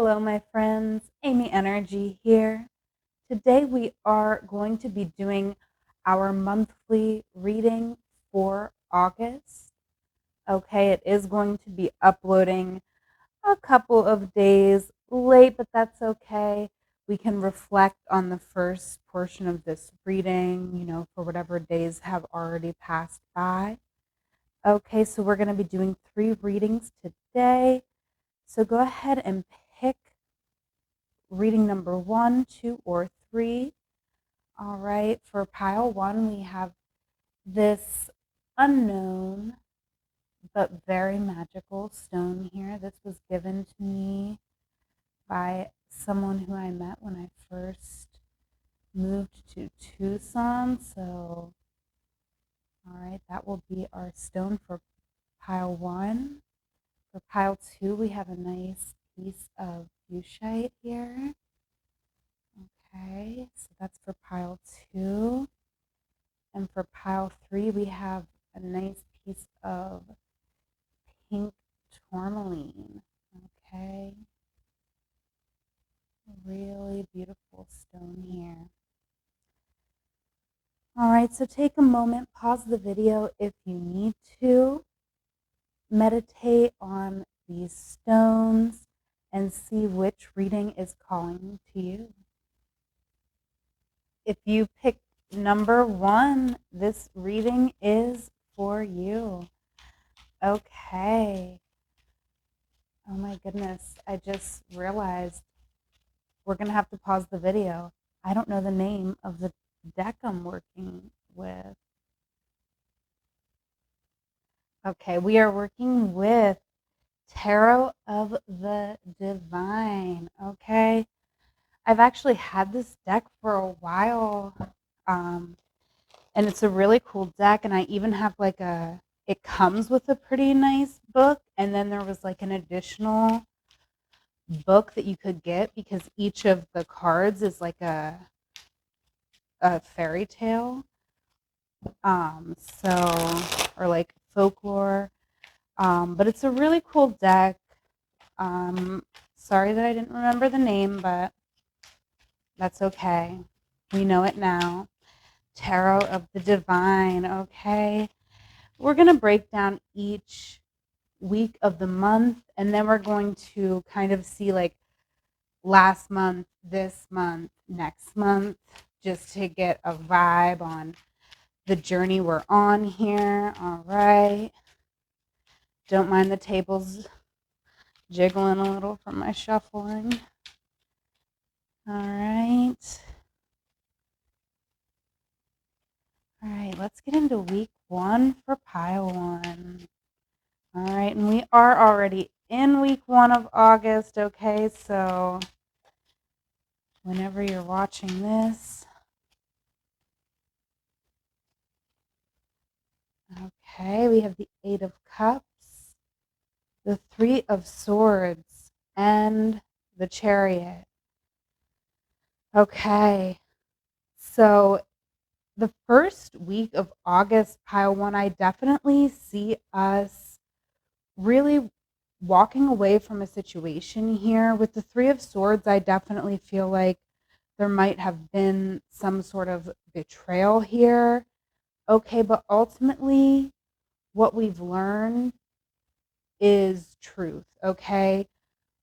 Hello, my friends. Amyenergy here. Today we are going to be doing our monthly reading for August. Okay, it is going to be uploading a couple of days late, but that's okay. We can reflect on the first portion of this reading, for whatever days have already passed by. Okay, so we're going to be doing 3 readings today. So go ahead and pick reading number 1, 2, or 3. All right, for pile 1, we have this unknown but very magical stone here. This was given to me by someone who I met when I first moved to Tucson. So, all right, that will be our stone for pile 1. For pile 2, we have a nice piece of fuchsite here. Okay, so that's for pile 2. And for pile 3, we have a nice piece of pink tourmaline. Okay, really beautiful stone here. All right, so take a moment, pause the video if you need to. Meditate on these stones and see which reading is calling to you. If you picked number 1, this reading is for you. Okay. Oh my goodness. I just realized we're going to have to pause the video. I don't know the name of the deck I'm working with. Okay, we are working with Tarot of the Divine. Okay. I've actually had this deck for a while. And it's a really cool deck. And I even have it comes with a pretty nice book. And then there was like an additional book that you could get because each of the cards is like a fairy tale. So, or like folklore. But it's a really cool deck. Sorry that I didn't remember the name, but that's okay. We know it now. Tarot of the Divine, okay? We're going to break down each week of the month, and then we're going to kind of see like last month, this month, next month, just to get a vibe on the journey we're on here. All right. Don't mind the tables jiggling a little from my shuffling. All right. All right, let's get into week 1 for pile 1. All right, and we are already in week 1 of August, okay? So whenever you're watching this, okay, we have the 8 of Cups, the 3 of Swords, and the Chariot. Okay, so the first week of August, pile 1, I definitely see us really walking away from a situation here. With the 3 of Swords, I definitely feel like there might have been some sort of betrayal here. Okay, but ultimately, what we've learned is truth, okay?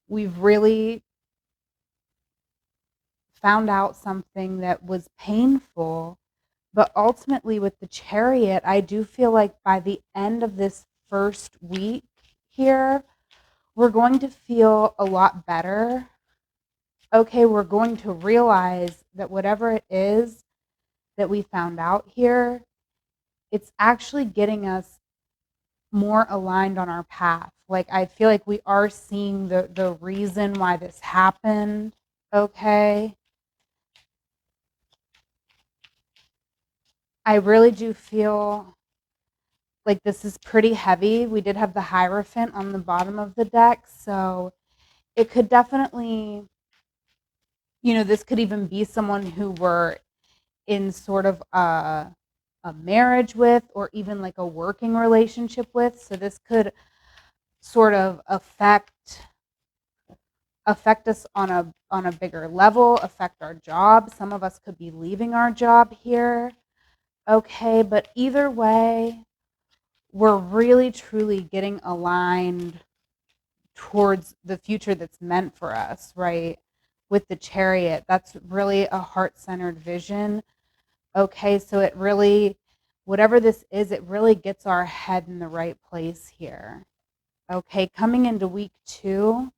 We've really found out something that was painful, but ultimately with the Chariot, I do feel like by the end of this first week here, we're going to feel a lot better. Okay, we're going to realize that whatever it is that we found out here, it's actually getting us more aligned on our path. Like I feel like we are seeing the reason why this happened. Okay. I really do feel like this is pretty heavy. We did have the Hierophant on the bottom of the deck, so it could definitely, this could even be someone who we're in sort of a marriage with, or even like a working relationship with. So this could sort of affect affect us on a bigger level, affect our job. Some of us could be leaving our job here. Okay, but either way, we're really truly getting aligned towards the future that's meant for us, right? With the Chariot, that's really a heart-centered vision. Okay, so it really, whatever this is, it really gets our head in the right place here. Okay, coming into week 2.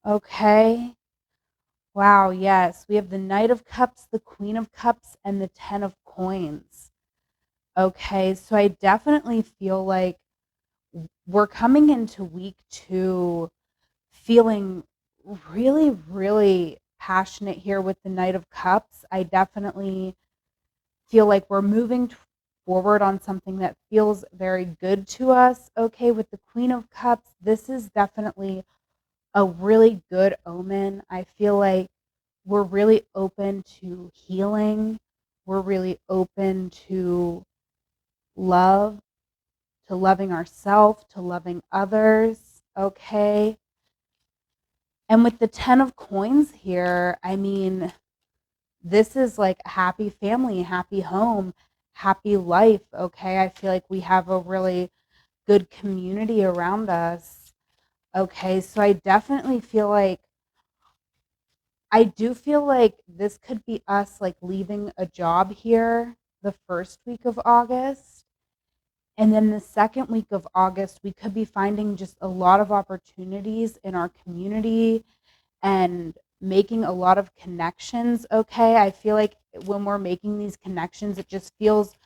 Okay. Wow, yes. We have the Knight of Cups, the Queen of Cups, and the Ten of Coins. Okay, so I definitely feel like we're coming into week 2 feeling really, really passionate here with the Knight of Cups. I definitely feel like we're moving forward on something that feels very good to us. Okay, with the Queen of Cups, this is definitely a really good omen. I feel like we're really open to healing. We're really open to love, to loving ourselves, to loving others. Okay. And with the 10 of coins here, I mean, this is like a happy family, happy home, happy life. Okay. I feel like we have a really good community around us. Okay. So I do feel like this could be us like leaving a job here the first week of August. And then the second week of August, we could be finding just a lot of opportunities in our community and making a lot of connections. Okay. I feel like when we're making these connections, it just feels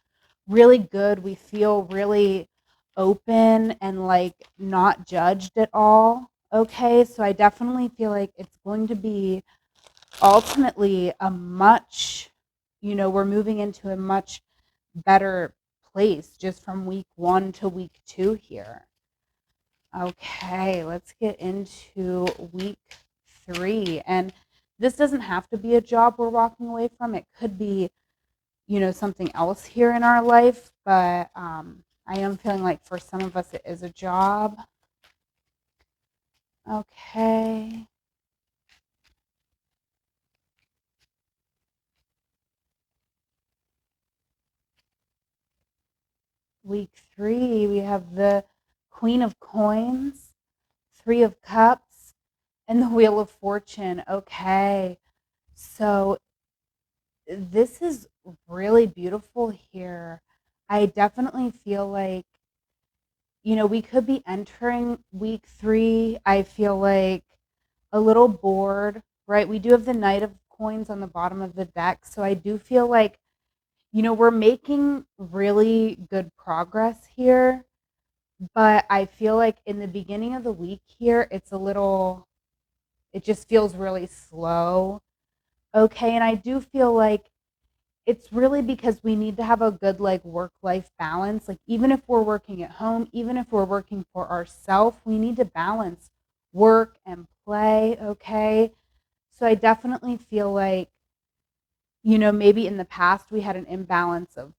really good. We feel really open and like not judged at all. Okay. So I definitely feel like it's going to be ultimately a much, we're moving into a much better place just from week 1 to week 2 here. Okay, let's get into week 3. And this doesn't have to be a job we're walking away from. It could be, something else here in our life. But I am feeling like for some of us it is a job. Okay. Week 3, we have the Queen of Coins, 3 of Cups, and the Wheel of Fortune. Okay. So this is really beautiful here. I definitely feel like, we could be entering week 3. I feel like a little bored, right? We do have the Knight of Coins on the bottom of the deck. So I do feel like, we're making really good progress here. But I feel like in the beginning of the week here, it just feels really slow. Okay. And I do feel like it's really because we need to have a good like work life balance. Like even if we're working at home, even if we're working for ourselves, we need to balance work and play. Okay. So I definitely feel like, maybe in the past we had an imbalance of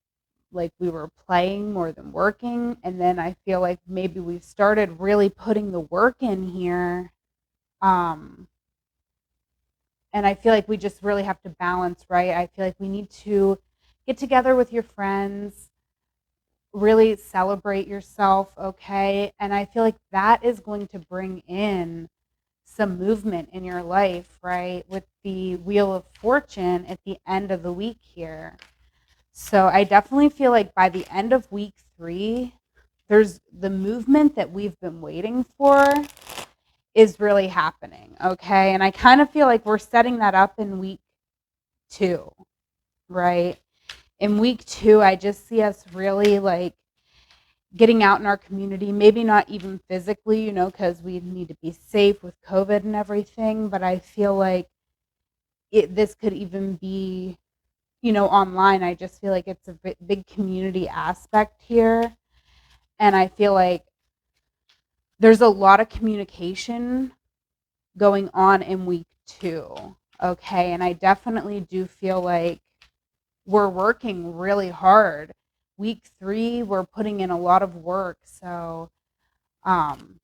like we were playing more than working. And then I feel like maybe we've started really putting the work in here. Um, and I feel like we just really have to balance, right? I feel like we need to get together with your friends, really celebrate yourself, okay? And I feel like that is going to bring in some movement in your life, right? With the Wheel of Fortune at the end of the week here. So I definitely feel like by the end of week 3, there's the movement that we've been waiting for is really happening, okay? And I kind of feel like we're setting that up in week 2, right? In week 2, I just see us really like getting out in our community, maybe not even physically, because we need to be safe with COVID and everything, but I feel like this could even be, online. I just feel like it's a big community aspect here. And I feel like there's a lot of communication going on in week 2. Okay. And I definitely do feel like we're working really hard. Week 3, we're putting in a lot of work. So, um,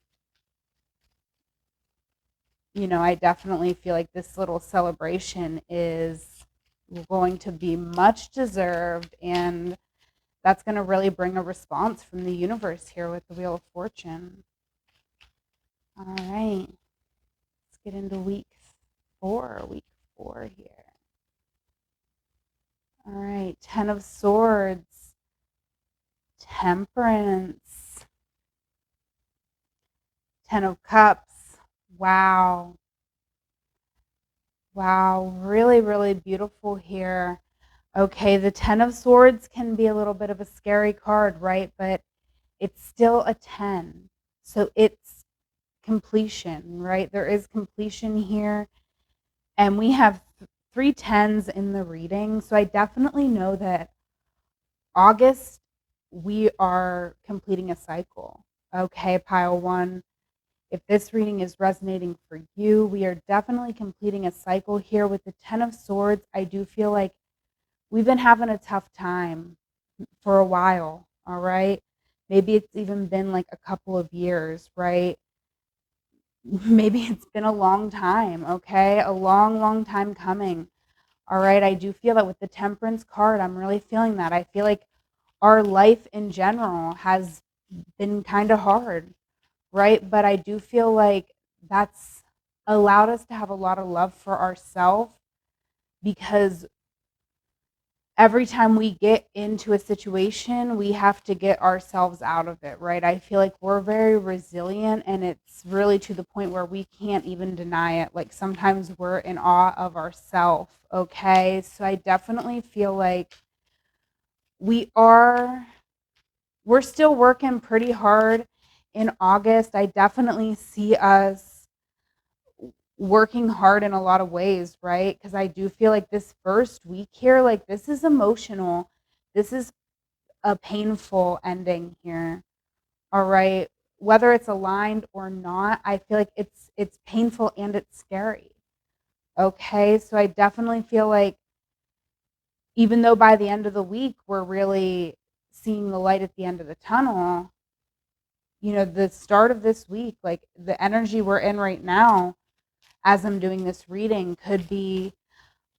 I definitely feel like this little celebration is going to be much deserved, and that's going to really bring a response from the universe here with the Wheel of Fortune. All right, let's get into week 4. Week 4 here. All right, 10 of Swords, Temperance, 10 of Cups. Wow. Wow, really, really beautiful here. Okay, the 10 of Swords can be a little bit of a scary card, right? But it's still a 10. So it's completion, right? There is completion here. And we have 3 10s in the reading. So I definitely know that August, we are completing a cycle. Okay, pile 1. If this reading is resonating for you, we are definitely completing a cycle here with the 10 of Swords. I do feel like we've been having a tough time for a while, all right? Maybe it's even been like a couple of years, right? Maybe it's been a long time, okay? A long, long time coming. All right, I do feel that with the Temperance card, I'm really feeling that. I feel like our life in general has been kind of hard, right? But I do feel like that's allowed us to have a lot of love for ourselves, because every time we get into a situation, we have to get ourselves out of it, right? I feel like we're very resilient, and it's really to the point where we can't even deny it. Like sometimes we're in awe of ourselves, okay? So I definitely feel like we are we're still working pretty hard in August. I definitely see us working hard in a lot of ways, right? Because I do feel like this first week here, like this is emotional. This is a painful ending here. All right. Whether it's aligned or not, I feel like it's painful and it's scary. Okay. So I definitely feel like even though by the end of the week we're really seeing the light at the end of the tunnel, the start of this week, like the energy we're in right now as I'm doing this reading could be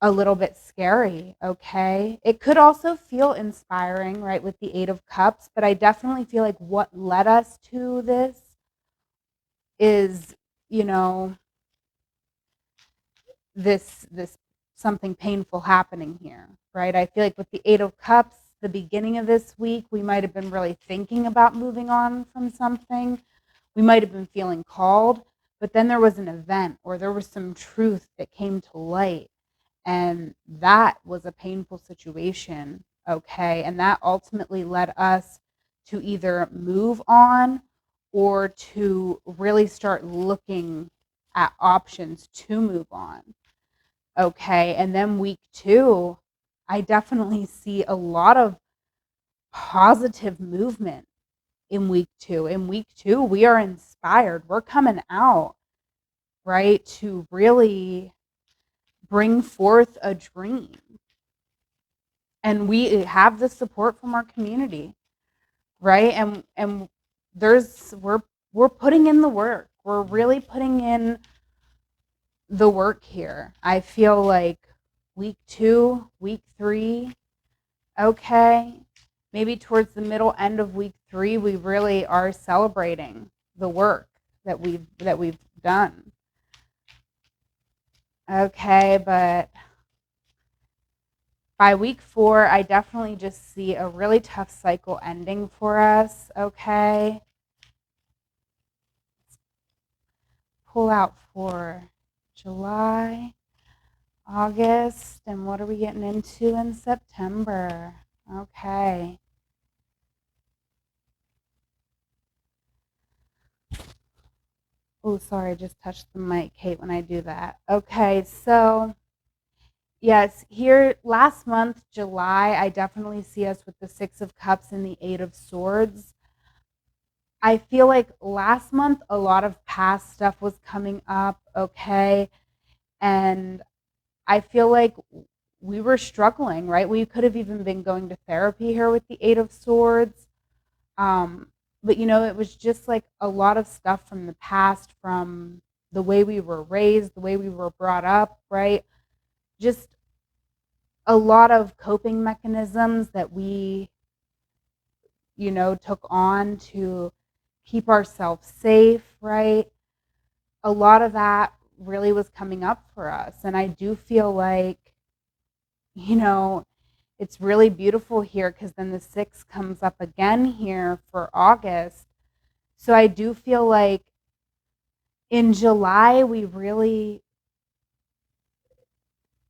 a little bit scary, okay? It could also feel inspiring, right, with the 8 of Cups, but I definitely feel like what led us to this is, you know, this something painful happening here, right? I feel like with the 8 of Cups, the beginning of this week, we might have been really thinking about moving on from something. We might have been feeling called, but then there was an event or there was some truth that came to light, and that was a painful situation, okay? And that ultimately led us to either move on or to really start looking at options to move on, okay? And then week 2, I definitely see a lot of positive movement in week 2. In week 2, we are inspired. We're coming out, right, to really bring forth a dream. And we have the support from our community, right? And there's we're putting in the work. We're really putting in the work here. I feel like week 2, week 3, okay, maybe towards the middle end of week 3, we really are celebrating the work that we've done. Okay, but by week 4, I definitely just see a really tough cycle ending for us, okay? Pull out for July, August, and what are we getting into in September? Okay. Oh, sorry, I just touched the mic, Kate, when I do that. Okay, so yes, here last month, July, I definitely see us with the 6 of Cups and the 8 of Swords. I feel like last month a lot of past stuff was coming up, okay? And I feel like we were struggling, right? We could have even been going to therapy here with the 8 of Swords. Um, but it was just like a lot of stuff from the past, from the way we were raised, the way we were brought up, right? Just a lot of coping mechanisms that we, took on to keep ourselves safe, right? A lot of that really was coming up for us. And I do feel like, you know, it's really beautiful here because then the 6 comes up again here for August. So I do feel like in July, we really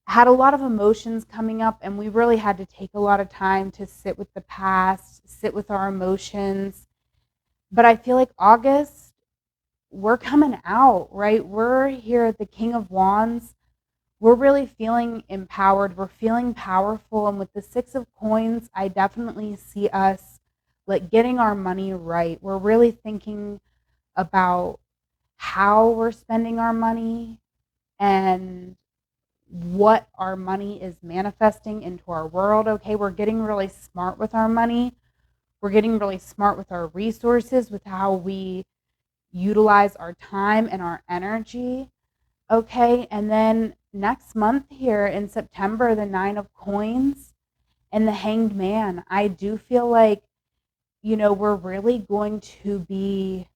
had a lot of emotions coming up, and we really had to take a lot of time to sit with the past, sit with our emotions. But I feel like August, we're coming out, right? We're here at the King of Wands. We're really feeling empowered. We're feeling powerful. And with the 6 of Coins, I definitely see us like getting our money right. We're really thinking about how we're spending our money and what our money is manifesting into our world. Okay, we're getting really smart with our money. We're getting really smart with our resources, with how we utilize our time and our energy. Okay, and then next month here in September, the 9 of Coins and the Hanged Man, I do feel like, we're really going to be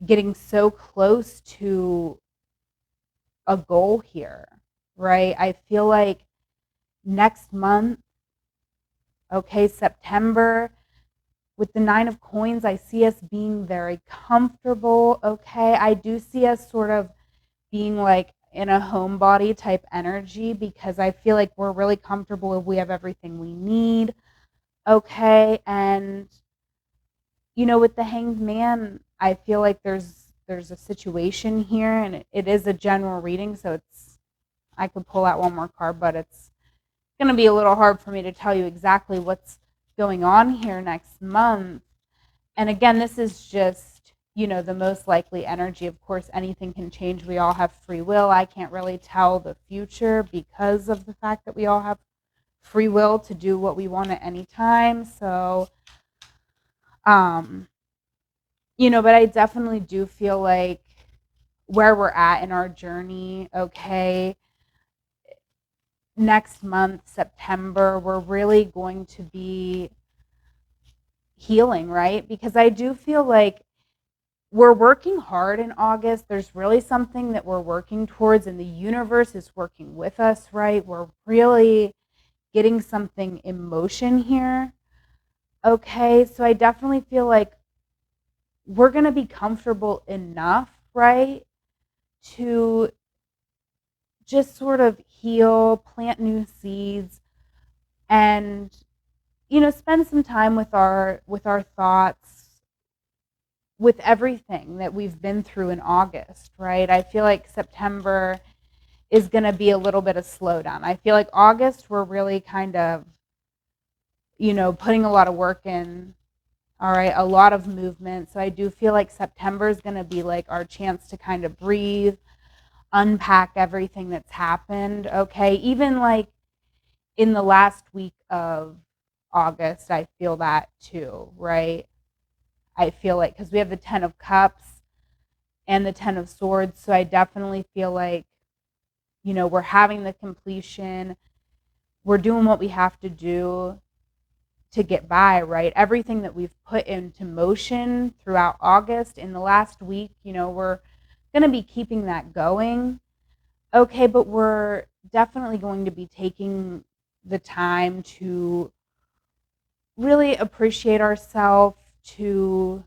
getting so close to a goal here, right? I feel like next month, okay, September, with the 9 of Coins, I see us being very comfortable, okay? I do see us sort of being like in a homebody type energy because I feel like we're really comfortable if we have everything we need, okay? And with the Hanged Man, I feel like there's a situation here, and it is a general reading, so I could pull out one more card, but it's going to be a little hard for me to tell you exactly what's going on here next month. And again, this is just, the most likely energy. Of course, anything can change. We all have free will. I can't really tell the future because of the fact that we all have free will to do what we want at any time. So, but I definitely do feel like where we're at in our journey, okay, next month, September, we're really going to be healing, right? Because I do feel like we're working hard in August. There's really something that we're working towards, and the universe is working with us, right? We're really getting something in motion here. Okay, so I definitely feel like we're going to be comfortable enough, right, to just sort of heal, plant new seeds, and spend some time with our thoughts, with everything that we've been through in August, right? I feel like September is going to be a little bit of slowdown. I feel like August, we're really kind of, putting a lot of work in, all right, a lot of movement. So I do feel like September is going to be like our chance to kind of breathe, unpack everything that's happened, okay? Even like in the last week of August, I feel that too, right? I feel like because we have the 10 of Cups and the 10 of Swords, so I definitely feel like, we're having the completion. We're doing what we have to do to get by, right? Everything that we've put into motion throughout August in the last week, we're going to be keeping that going. Okay, but we're definitely going to be taking the time to really appreciate ourselves, to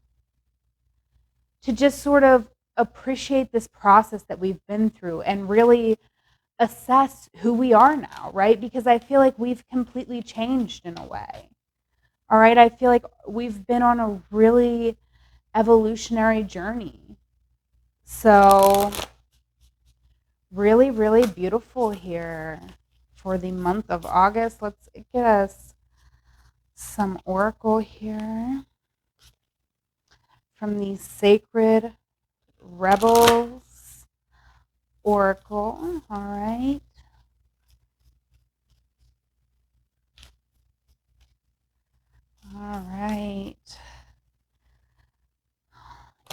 just sort of appreciate this process that we've been through and really assess who we are now, right? Because I feel like we've completely changed in a way. All right, I feel like we've been on a really evolutionary journey. So, really, really beautiful here for the month of August. Let's get us some oracle here from the Sacred Rebels Oracle. All right. All right.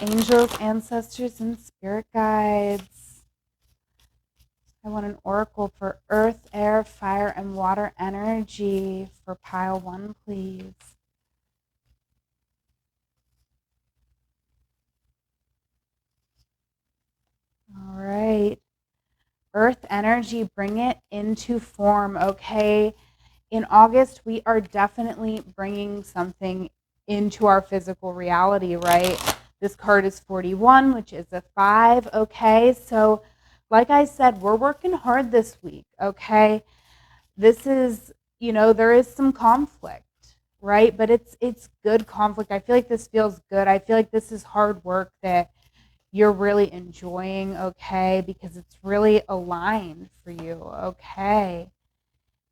angels, ancestors, and spirit guides. I want an oracle for earth, air, fire, and water energy for pile 1, please. All right. Earth energy, bring it into form, okay? In August, we are definitely bringing something into our physical reality, right? This card is 41, which is a 5, okay? So, like I said, we're working hard this week, okay? This is, there is some conflict, right? But it's good conflict. I feel like this feels good. I feel like this is hard work that you're really enjoying, okay? Because it's really aligned for you, okay?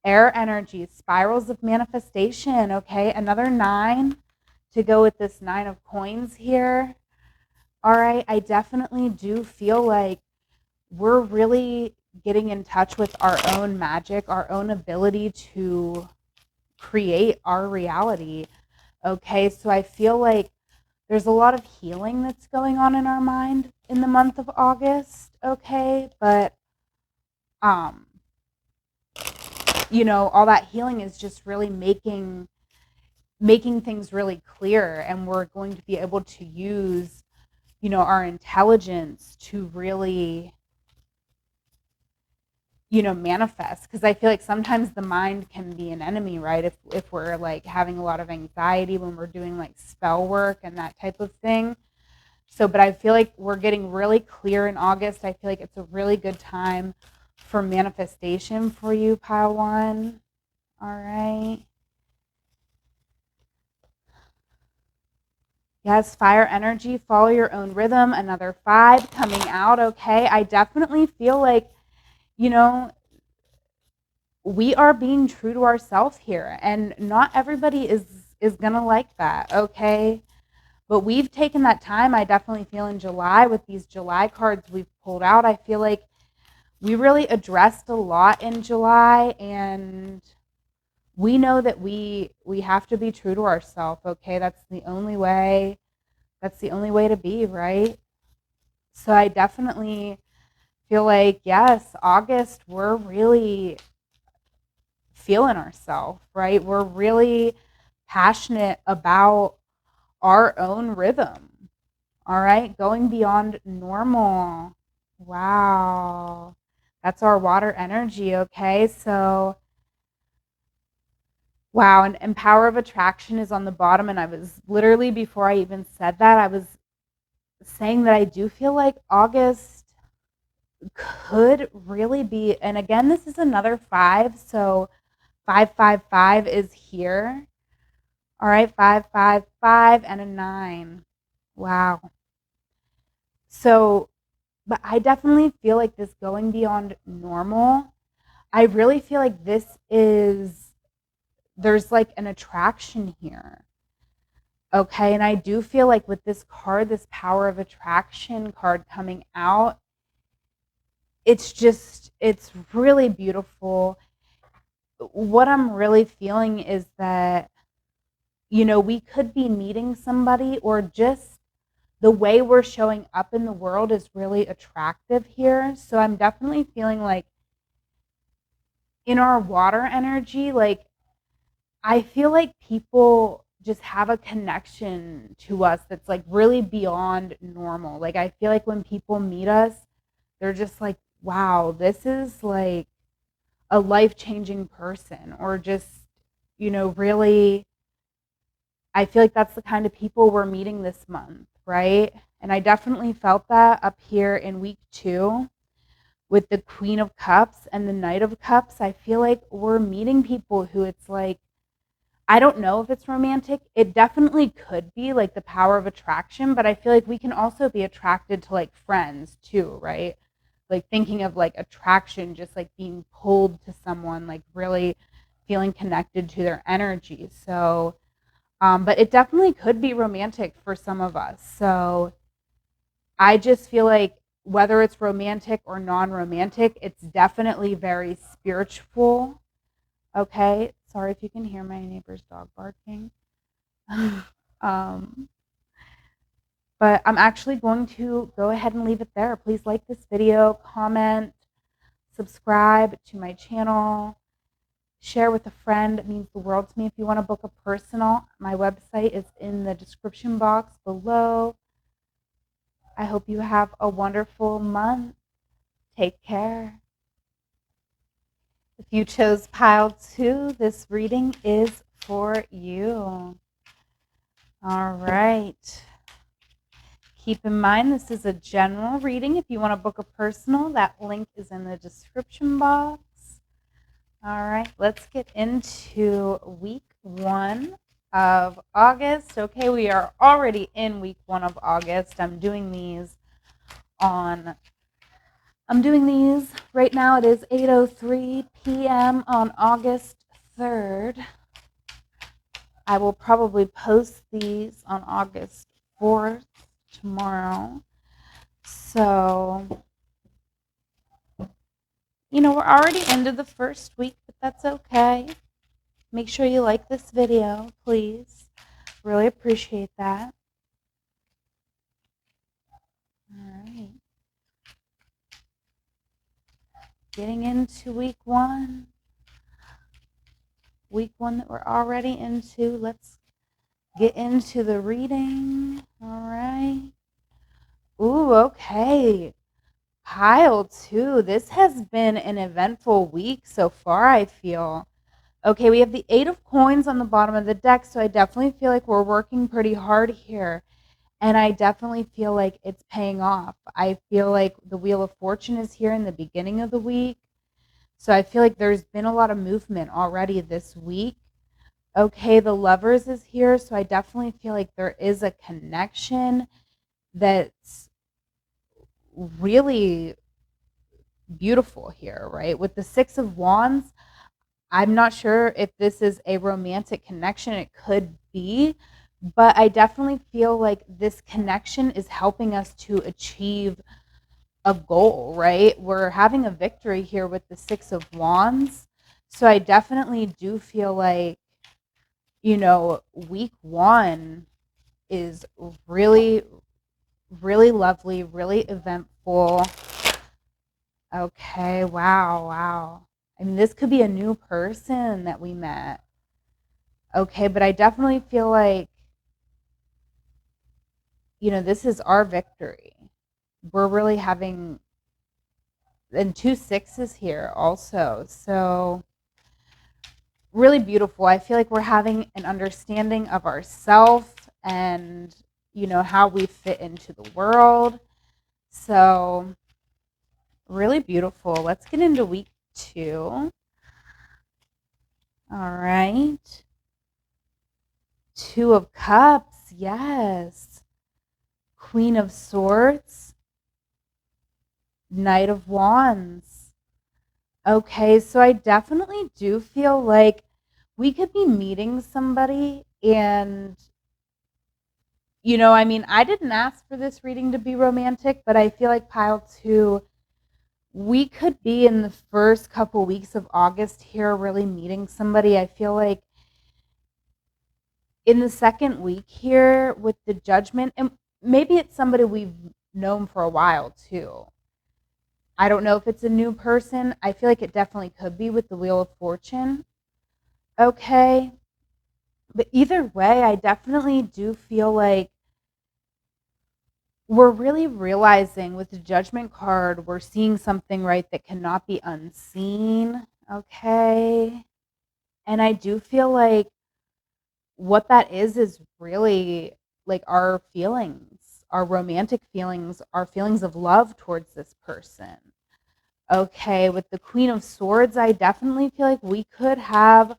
Air energy, spirals of manifestation, okay? Another 9 to go with this 9 of coins here. All right, I definitely do feel like we're really getting in touch with our own magic, our own ability to create our reality. Okay, so I feel like there's a lot of healing that's going on in our mind in the month of August, okay? But all that healing is just really making things really clear, and we're going to be able to use, our intelligence to really, manifest, because I feel like sometimes the mind can be an enemy, right? If we're like having a lot of anxiety when we're doing like spell work and that type of thing. So, but I feel like we're getting really clear in August. I feel like it's a really good time for manifestation for you, pile 1. All right. Yes, fire energy, follow your own rhythm. Another 5 coming out. Okay. I definitely feel like, you know, we are being true to ourselves here, and not everybody is going to like that. Okay. But we've taken that time. I definitely feel in July with these July cards we've pulled out. I feel like we really addressed a lot in July, and we know that we have to be true to ourselves, okay? That's the only way. That's the only way to be, right? So I definitely feel like, yes, August, we're really feeling ourselves, right? We're really passionate about our own rhythm. All right, going beyond normal. Wow. That's our water energy, okay? So, wow, and power of attraction is on the bottom. And I was literally, before I even said that, I was saying that I do feel like August could really be, and again, this is another 5. So 555 is here. All right, 555 and a 9. Wow. So, but I definitely feel like this going beyond normal. I really feel like there's like an attraction here. Okay. And I do feel like with this card, this power of attraction card coming out, it's really beautiful. What I'm really feeling is that, we could be meeting somebody, or just the way we're showing up in the world is really attractive here. So I'm definitely feeling like in our water energy, like I feel like people just have a connection to us that's like really beyond normal. Like I feel like when people meet us, they're just like, wow, this is like a life-changing person, or just, really, I feel like that's the kind of people we're meeting this month, right? And I definitely felt that up here in week 2 with the Queen of Cups and the Knight of Cups. I feel like we're meeting people who it's like, I don't know if it's romantic. It definitely could be like the power of attraction, but I feel like we can also be attracted to like friends too, right? Like thinking of like attraction, just like being pulled to someone, like really feeling connected to their energy. So, but it definitely could be romantic for some of us. So I just feel like whether it's romantic or non romantic, it's definitely very spiritual. Okay. Sorry if you can hear my neighbor's dog barking. um, But I'm actually going to go ahead and leave it there. Please like this video, comment, subscribe to my channel, share with a friend. It means the world to me. If you want to book a personal, my website is in the description box below. I hope you have a wonderful month. Take care. If you chose pile 2, this reading is for you. All right. Keep in mind, this is a general reading. If you want to book a personal, that link is in the description box. All right, let's get into week 1 of August. Okay, we are already in week 1 of August. I'm doing these right now. It is 8:03 p.m. on August 3rd. I will probably post these on August 4th tomorrow. So, we're already into the first week, but that's okay. Make sure you like this video, please. Really appreciate that. All right. Getting into week 1. Week 1 that we're already into. Let's get into the reading. All right. Ooh, okay. Pile 2. This has been an eventful week so far, I feel. Okay, we have the 8 of coins on the bottom of the deck, so I definitely feel like we're working pretty hard here. And I definitely feel like it's paying off. I feel like the Wheel of Fortune is here in the beginning of the week. So I feel like there's been a lot of movement already this week. Okay, the Lovers is here, so I definitely feel like there is a connection that's really beautiful here, right? With the 6 of Wands, I'm not sure if this is a romantic connection. It could be, but I definitely feel like this connection is helping us to achieve a goal, right? We're having a victory here with the 6 of Wands. So I definitely do feel like, week 1 is really, really lovely, really eventful. Okay, wow. I mean, this could be a new person that we met. Okay, but I definitely feel like, this is our victory. We're really having, and 2 6s here also. So really beautiful. I feel like we're having an understanding of ourselves and, how we fit into the world. So really beautiful. Let's get into week 2. All right. 2 of Cups. Yes. Queen of Swords. Knight of Wands. Okay, so I definitely do feel like we could be meeting somebody and, I didn't ask for this reading to be romantic, but I feel like pile 2, we could be in the first couple weeks of August here really meeting somebody. I feel like in the second week here with the Judgment, and maybe it's somebody we've known for a while too. I don't know if it's a new person. I feel like it definitely could be with the Wheel of Fortune. Okay. But either way, I definitely do feel like we're really realizing with the Judgment card, we're seeing something, right, that cannot be unseen. Okay. And I do feel like what that is really like our feelings, our romantic feelings, our feelings of love towards this person. Okay, with the Queen of Swords, I definitely feel like we could have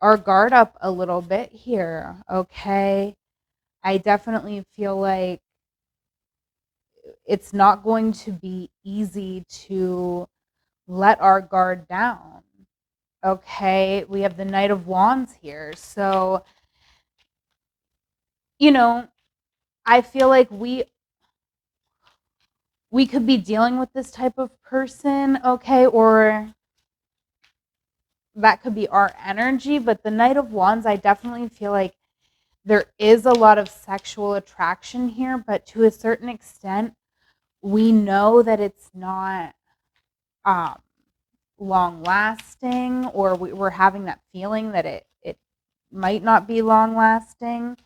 our guard up a little bit here. Okay, I definitely feel like it's not going to be easy to let our guard down. Okay, we have the Knight of Wands here. So, I feel like we could be dealing with this type of person, okay, or that could be our energy. But the Knight of Wands, I definitely feel like there is a lot of sexual attraction here, but to a certain extent, we know that it's not um, long lasting, or we're having that feeling that it might not be long lasting.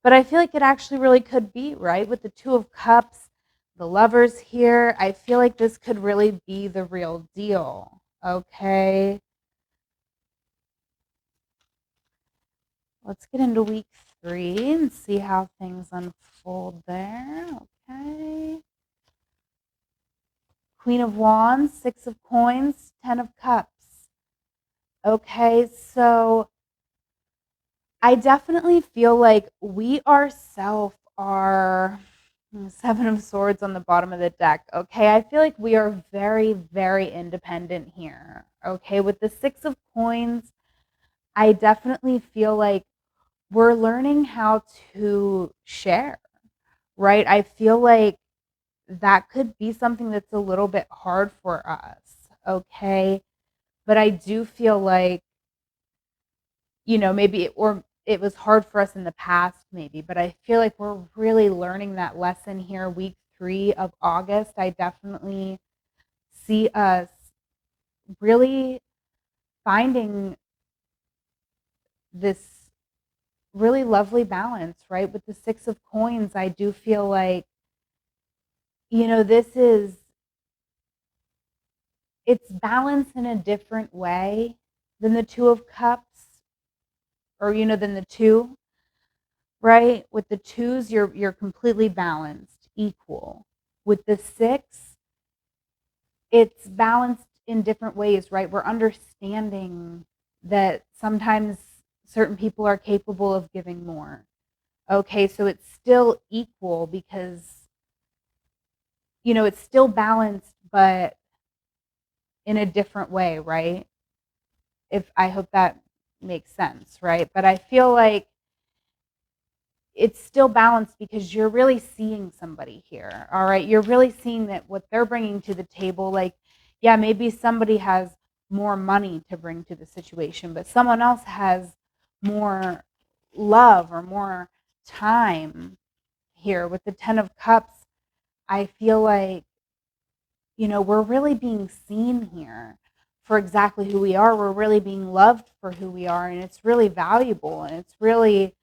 But I feel like it actually really could be, right? With the Two of Cups, the Lovers here, I feel like this could really be the real deal. Okay. Let's get into week 3 and see how things unfold there. Okay. Queen of Wands, Six of Coins, Ten of Cups. Okay, so I definitely feel like we ourselves are Seven of Swords on the bottom of the deck. Okay, I feel like we are very, very independent here. Okay, with the Six of Coins, I definitely feel like we're learning how to share, right? I feel like that could be something that's a little bit hard for us. Okay, but I do feel like, maybe or it was hard for us in the past, maybe, but I feel like we're really learning that lesson here, week 3 of August. I definitely see us really finding this really lovely balance, right? With the Six of Coins, I do feel like, this is, it's balanced in a different way than the Two of Cups, or, than the two, right? With the twos, you're completely balanced, equal. With the six, it's balanced in different ways, right? We're understanding that sometimes certain people are capable of giving more. Okay, so it's still equal because, it's still balanced, but in a different way, right? If I hope that makes sense, right? But I feel like it's still balanced because you're really seeing somebody here. All right, you're really seeing that what they're bringing to the table, like, yeah, maybe somebody has more money to bring to the situation, but someone else has more love or more time. Here with the Ten of Cups, I feel like, we're really being seen here for exactly who we are. We're really being loved for who we are, and it's really valuable, and it's really,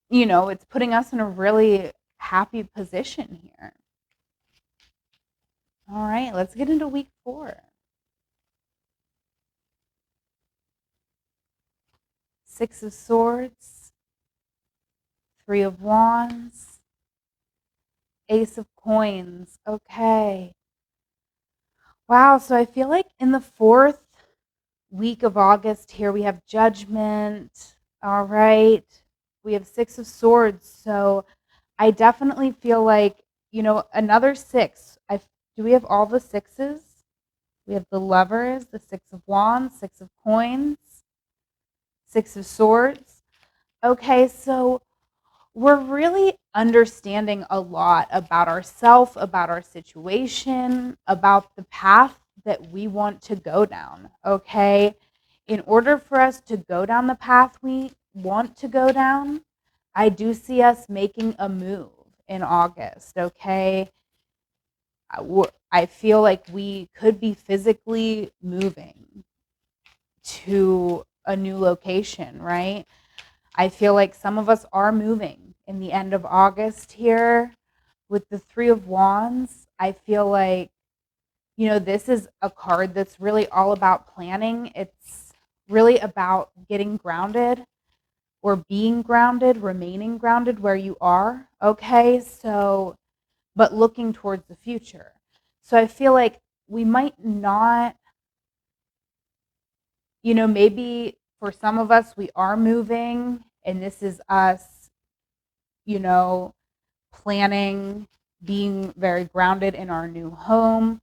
it's putting us in a really happy position here. All right, let's get into week 4. Six of Swords, Three of Wands, Ace of Coins. Okay. Wow, so I feel like in the 4th week of August here we have Judgment. All right. We have Six of Swords. So I definitely feel like, another 6. Do we have all the 6s? We have the Lovers, the Six of Wands, Six of Coins, Six of Swords. Okay, so we're really understanding a lot about ourselves, about our situation, about the path that we want to go down. Okay, in order for us to go down the path we want to go down, I do see us making a move in August. Okay, I feel like we could be physically moving to a new location, right? I feel like some of us are moving in the end of August here with the Three of Wands. I feel like, this is a card that's really all about planning. It's really about getting grounded or being grounded, remaining grounded where you are. Okay. So, but looking towards the future. So I feel like we might not, maybe for some of us, we are moving, and this is us, you know, planning, being very grounded in our new home,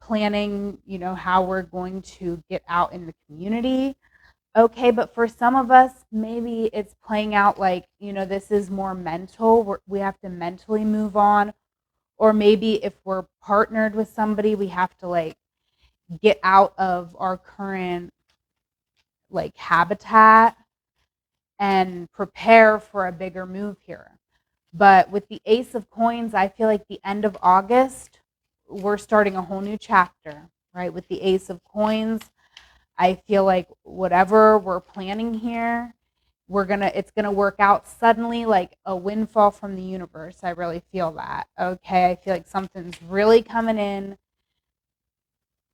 planning, how we're going to get out in the community. Okay, but for some of us, maybe it's playing out like, this is more mental. We have to mentally move on. Or maybe if we're partnered with somebody, we have to like get out of our current like habitat and prepare for a bigger move here. But with the Ace of Coins, I feel like the end of August, we're starting a whole new chapter, right? With the Ace of Coins, I feel like whatever we're planning here, it's gonna work out suddenly like a windfall from the universe. I really feel that. Okay. I feel like something's really coming in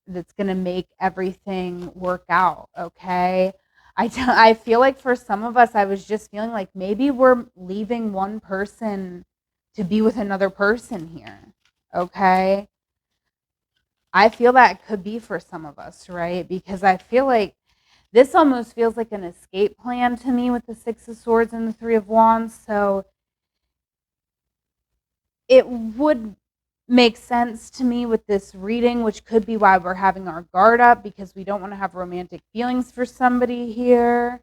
that's gonna make everything work out. Okay. I feel like for some of us, I was just feeling like maybe we're leaving one person to be with another person here. Okay. I feel that could be for some of us, right? Because I feel like this almost feels like an escape plan to me with the Six of Swords and the Three of Wands. So it would make sense to me with this reading, which could be why we're having our guard up because we don't want to have romantic feelings for somebody here.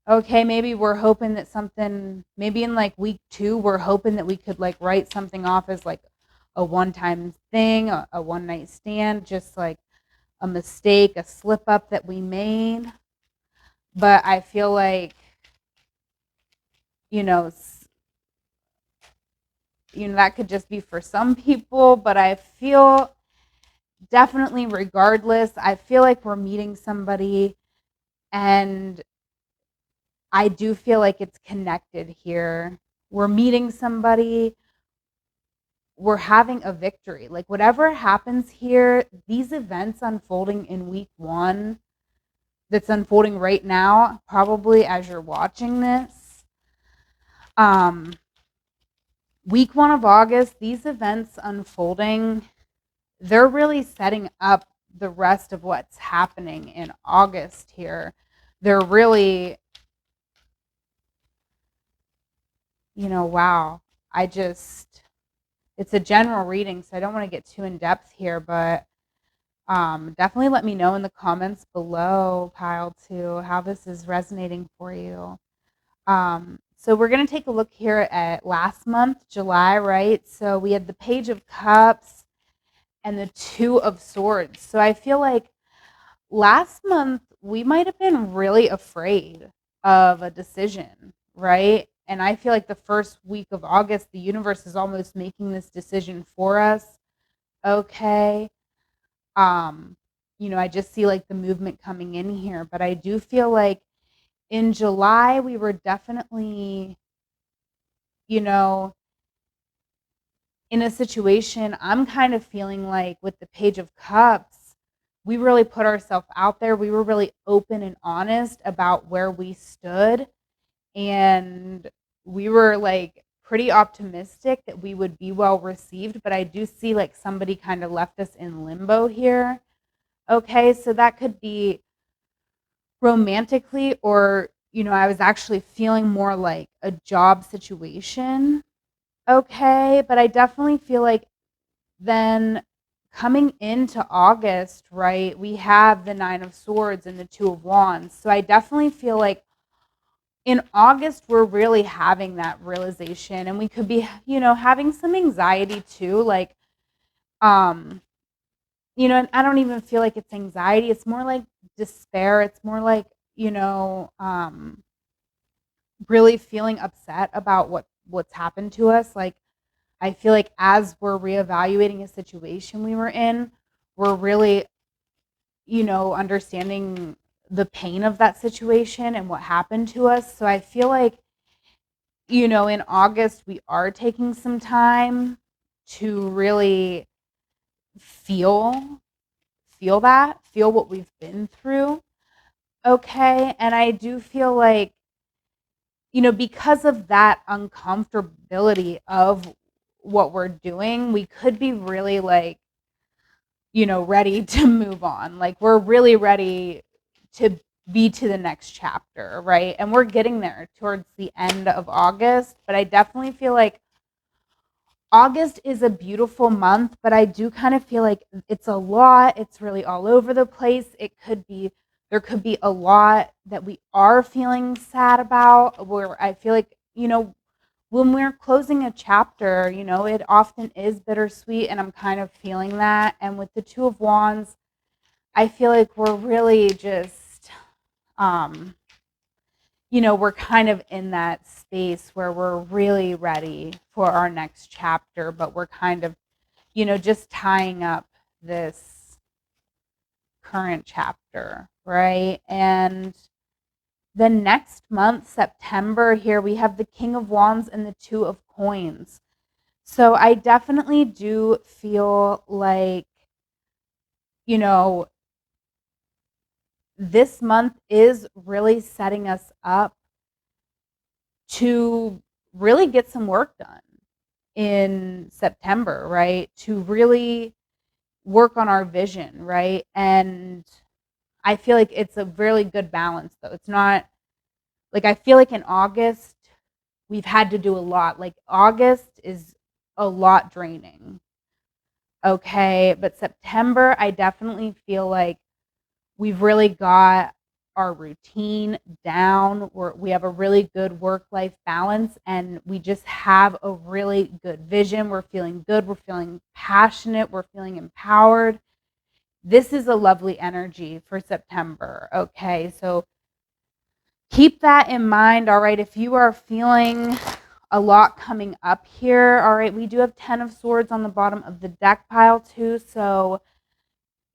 Okay, maybe we're hoping that something, maybe in like week 2, we're hoping that we could like write something off as like a one-time thing, a one-night stand, just like a mistake, a slip up that we made. But I feel like, you know, that could just be for some people, but I feel definitely regardless, I feel like we're meeting somebody and I do feel like it's connected here. We're meeting somebody, we're having a victory. Like whatever happens here, these events unfolding in week 1 that's unfolding right now, probably as you're watching this. Week 1 of August, these events unfolding, they're really setting up the rest of what's happening in August here. They're really, wow. It's a general reading, so I don't want to get too in depth here, but definitely let me know in the comments below, Pile 2, how this is resonating for you. So we're going to take a look here at last month, July, right? So we had the Page of Cups and the Two of Swords. So I feel like last month we might have been really afraid of a decision, right? And I feel like the first week of August, the universe is almost making this decision for us. Okay. I just see like the movement coming in here, but I do feel like in July we were definitely, you know, in a situation, I'm kind of feeling like with the Page of Cups, we really put ourselves out there. We were really open and honest about where we stood. And we were like pretty optimistic that we would be well received. But I do see like somebody kind of left us in limbo here. Okay, so that could be romantically, or, I was actually feeling more like a job situation. Okay, but I definitely feel like then coming into August, right, we have the Nine of Swords and the Two of Wands. So I definitely feel like in August, we're really having that realization, and we could be, having some anxiety too. Like, and I don't even feel like it's anxiety. It's more like despair. It's more like, really feeling upset about what's happened to us. Like, I feel like as we're reevaluating a situation we were in, we're really, understanding the pain of that situation and what happened to us. So I feel like, in August, we are taking some time to really feel feel what we've been through. Okay. And I do feel like, because of that uncomfortability of what we're doing, we could be really like, ready to move on. Like we're really ready to be to the next chapter, right? And we're getting there towards the end of August, but I definitely feel like August is a beautiful month, but I do kind of feel like it's a lot. It's really all over the place. There could be a lot that we are feeling sad about, where I feel like, when we're closing a chapter, it often is bittersweet, and I'm kind of feeling that. And with the Two of Wands, I feel like we're really just, we're kind of in that space where we're really ready for our next chapter, but we're kind of, just tying up this current chapter, right? And then next month, September, here we have the King of Wands and the Two of Coins. So I definitely do feel like, you know, this month is really setting us up to really get some work done in September, right? To really work on our vision, right? And I feel like it's a really good balance, though. It's not like I feel like in August, we've had to do a lot. Like August is a lot draining. Okay. But September, I definitely feel like we've really got our routine down. We have a really good work-life balance, and we just have a really good vision. We're feeling good. We're feeling passionate. We're feeling empowered. This is a lovely energy for September. Okay. So keep that in mind. All right. If you are feeling a lot coming up here, all right, we do have 10 of Swords on the bottom of the deck pile too. So,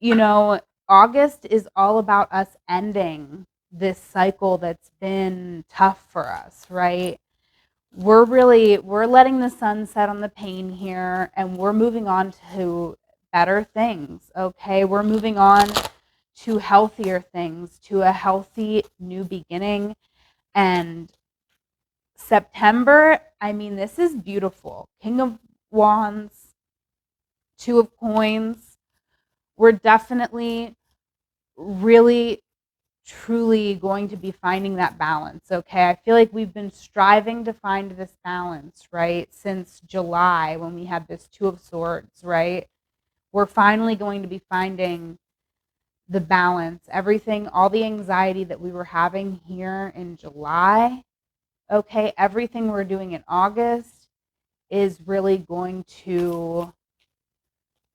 you know, August is all about us ending this cycle that's been tough for us, right? We're letting the sun set on the pain here, and we're moving on to better things. Okay. We're moving on to healthier things, to a healthy new beginning. And September, I mean, this is beautiful. King of Wands, Two of Coins. We're definitely really, truly going to be finding that balance. Okay. I feel like we've been striving to find this balance, right? Since July when we had this Two of Swords, right? We're finally going to be finding the balance, everything, all the anxiety that we were having here in July. Okay. Everything we're doing in August is really going to,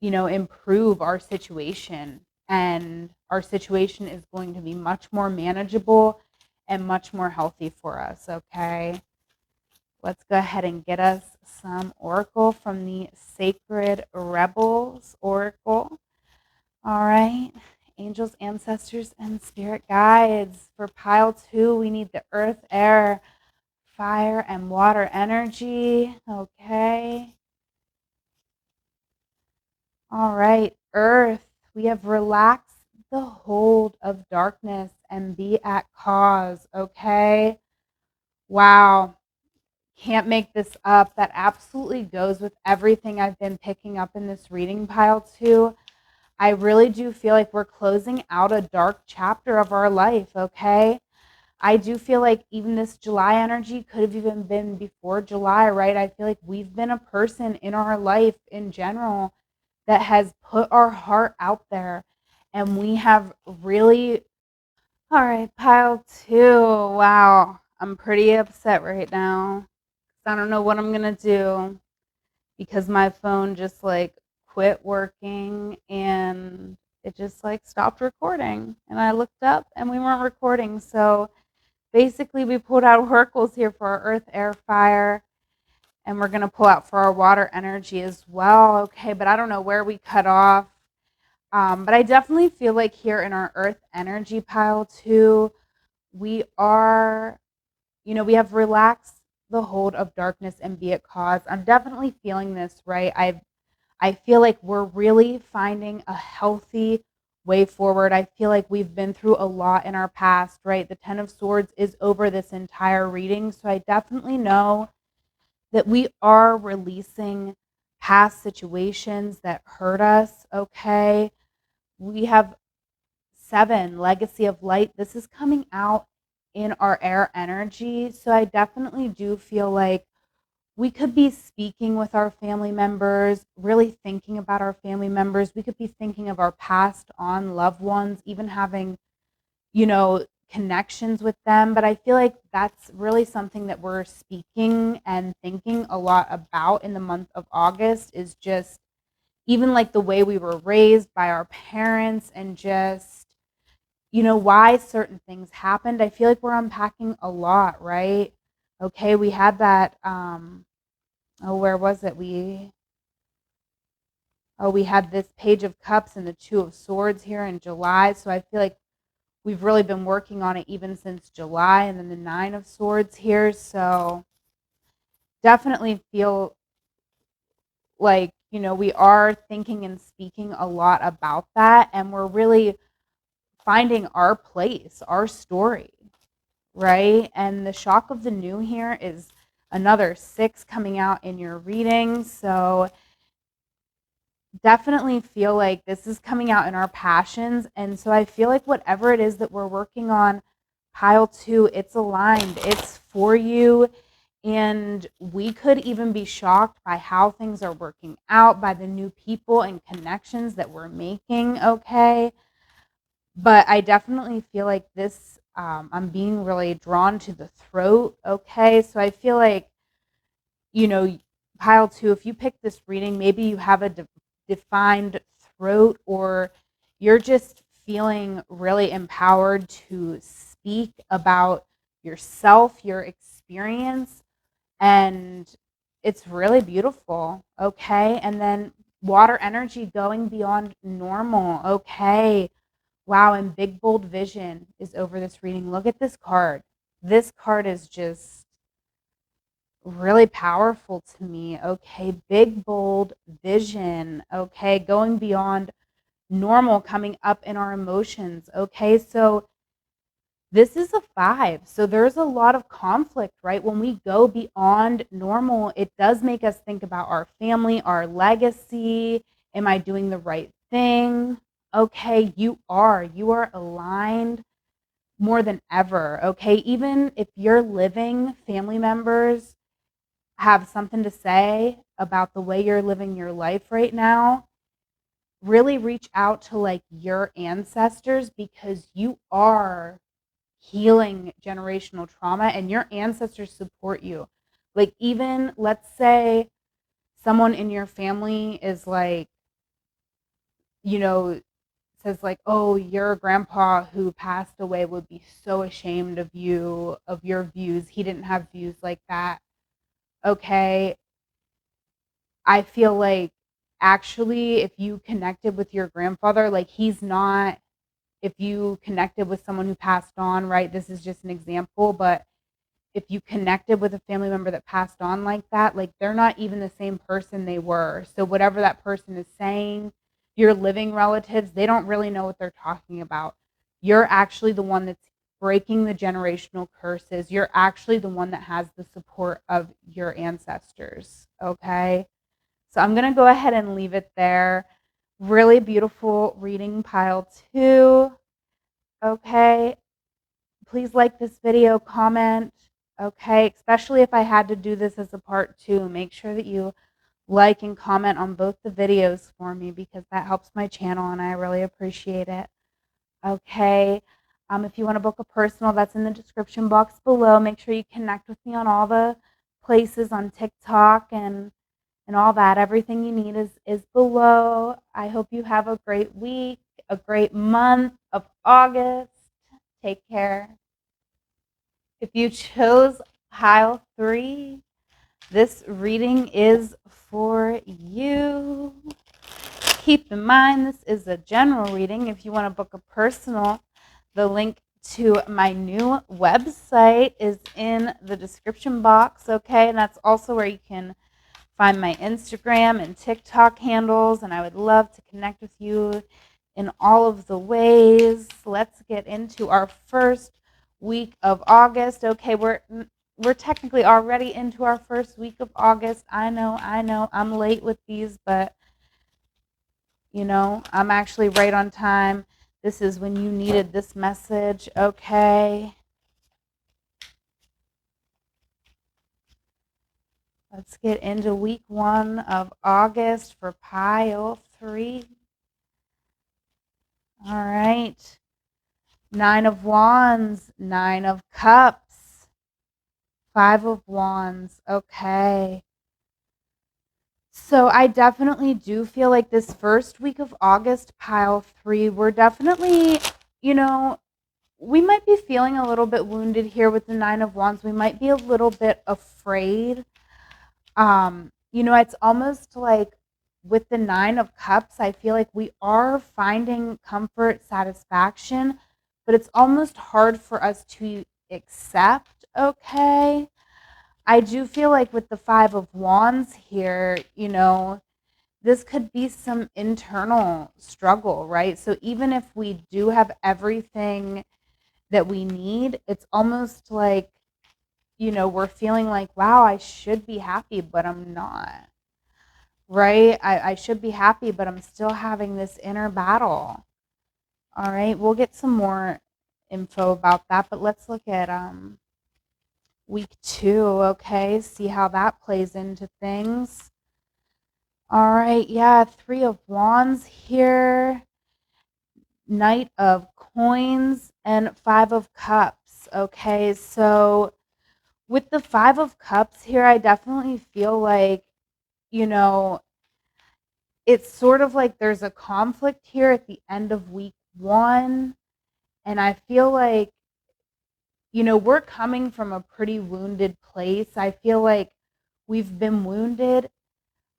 improve our situation. And our situation is going to be much more manageable and much more healthy for us. Okay. Let's go ahead and get us some oracle from the Sacred Rebels Oracle. All right. Angels, ancestors, and spirit guides. For pile 2, we need the earth, air, fire, and water energy. Okay. All right, Earth, we have relaxed the hold of darkness and be at cause, okay? Wow, can't make this up. That absolutely goes with everything I've been picking up in this reading pile, too. I really do feel like we're closing out a dark chapter of our life, okay? I do feel like even this July energy could have even been before July, right? I feel like we've been a person in our life in general that has put our heart out there, and we have really, all right, pile 2. Wow, I'm pretty upset right now. I don't know what I'm going to do because my phone just like quit working and it just like stopped recording. And I looked up and we weren't recording. So basically, we pulled out oracles here for our earth, air, fire, and we're going to pull out for our water energy as well. Okay, but I don't know where we cut off. But I definitely feel like here in our earth energy pile too, we are, we have relaxed the hold of darkness and be at cause. I'm definitely feeling this, right? I feel like we're really finding a healthy way forward. I feel like we've been through a lot in our past, right? The 10 of Swords is over this entire reading. So I definitely know that we are releasing past situations that hurt us, okay? We have 7, Legacy of Light. This is coming out in our air energy. So I definitely do feel like we could be speaking with our family members, really thinking about our family members. We could be thinking of our passed on loved ones, even having, connections with them. But I feel like that's really something that we're speaking and thinking a lot about in the month of August is just even like the way we were raised by our parents and just, why certain things happened. I feel like we're unpacking a lot, right? Okay, we had that, where was it? We had this Page of Cups and the Two of Swords here in July. So I feel like we've really been working on it even since July, and then the Nine of Swords here. So definitely feel like, we are thinking and speaking a lot about that, and we're really finding our place, our story, right? And the shock of the new here is another 6 coming out in your reading. So definitely feel like this is coming out in our passions. And so I feel like whatever it is that we're working on, pile 2, it's aligned, it's for you. And we could even be shocked by how things are working out, by the new people and connections that we're making, okay? But I definitely feel like this, I'm being really drawn to the throat, okay? So I feel like, you know, pile 2, if you pick this reading, maybe you have a defined throat, or you're just feeling really empowered to speak about yourself, your experience, and it's really beautiful, okay? And then water energy going beyond normal, okay? Wow, and big bold vision is over this reading. Look at this card. This card is just really powerful to me, okay? Big bold vision, okay? Going beyond normal, coming up in our emotions, okay? So this is a 5. So there's a lot of conflict, right? When we go beyond normal, it does make us think about our family, our legacy. Am I doing the right thing? Okay, you are. You are aligned more than ever, okay? Even if you're living, family members have something to say about the way you're living your life right now, really reach out to like your ancestors, because you are healing generational trauma and your ancestors support you. Like, even let's say someone in your family is like, you know, says like, oh, your grandpa who passed away would be so ashamed of you, of your views. He didn't have views like that. Okay. I feel like actually, if you connected with your grandfather, like, he's not, if you connected with someone who passed on, right? This is just an example, but if you connected with a family member that passed on like that, like, they're not even the same person they were. So whatever that person is saying, your living relatives, they don't really know what they're talking about. You're actually the one that's breaking the generational curses. You're actually the one that has the support of your ancestors, okay? So I'm going to go ahead and leave it there. Really beautiful reading, pile 2, okay? Please like this video, comment, okay? Especially if I had to do this as a part 2. Make sure that you like and comment on both the videos for me, because that helps my channel and I really appreciate it, okay? If you want to book a personal, that's in the description box below. Make sure you connect with me on all the places on TikTok and all that. Everything you need is below. I hope you have a great week, a great month of August. Take care. If you chose pile 3, this reading is for you. Keep in mind, this is a general reading. If you want to book a personal, the link to my new website is in the description box, okay? And that's also where you can find my Instagram and TikTok handles, and I would love to connect with you in all of the ways. Let's get into our first week of August. Okay, we're technically already into our first week of August. I know, I'm late with these, but I'm actually right on time. This is when you needed this message, okay? Let's get into week 1 of August for pile 3. All right. 9 of Wands, 9 of Cups, 5 of Wands. Okay. So I definitely do feel like this first week of August, pile 3, we're definitely, we might be feeling a little bit wounded here with the Nine of Wands. We might be a little bit afraid. It's almost like with the Nine of Cups, I feel like we are finding comfort, satisfaction, but it's almost hard for us to accept, okay? I do feel like with the Five of Wands here, this could be some internal struggle, right? So even if we do have everything that we need, it's almost like, we're feeling like, wow, I should be happy, but I'm not, right? I should be happy, but I'm still having this inner battle. All right, we'll get some more info about that, but let's look at week 2, okay? See how that plays into things. All right, yeah, Three of Wands here, Knight of Coins, and Five of Cups. Okay, so with the Five of Cups here, I definitely feel like, you know, it's sort of like there's a conflict here at the end of week 1. And I feel like, we're coming from a pretty wounded place. I feel like we've been wounded.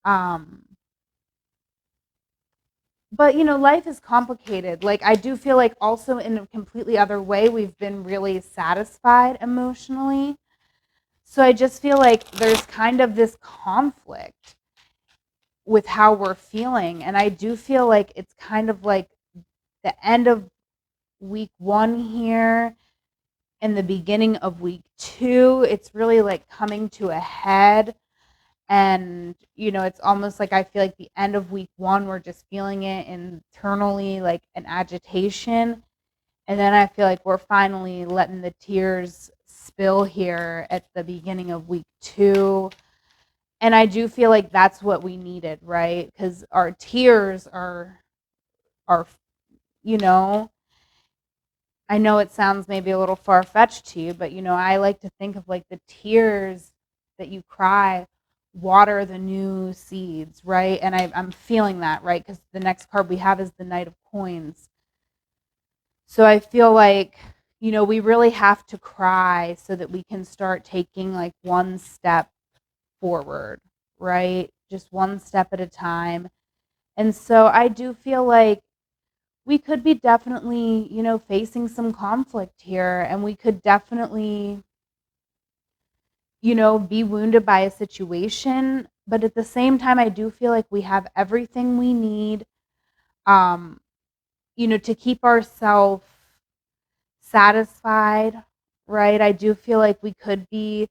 Um, but life is complicated. Like, I do feel like also in a completely other way, we've been really satisfied emotionally. So I just feel like there's kind of this conflict with how we're feeling. And I do feel like it's kind of like the end of week 1 here and the beginning of week 2. It's really like coming to a head. And, it's almost like I feel like the end of week 1, we're just feeling it internally, like an agitation. And then I feel like we're finally letting the tears spill here at the beginning of week 2. And I do feel like that's what we needed, right? Because our tears are, you know, I know it sounds maybe a little far fetched to you, but I like to think of like the tears that you cry water the new seeds, right? And I'm feeling that, right? Because the next card we have is the Knight of Coins. So I feel like, we really have to cry so that we can start taking like one step forward, right? Just one step at a time. And so I do feel like we could be definitely, facing some conflict here, and we could definitely, be wounded by a situation. But at the same time, I do feel like we have everything we need, um, to keep ourselves satisfied, right? I do feel like we could be,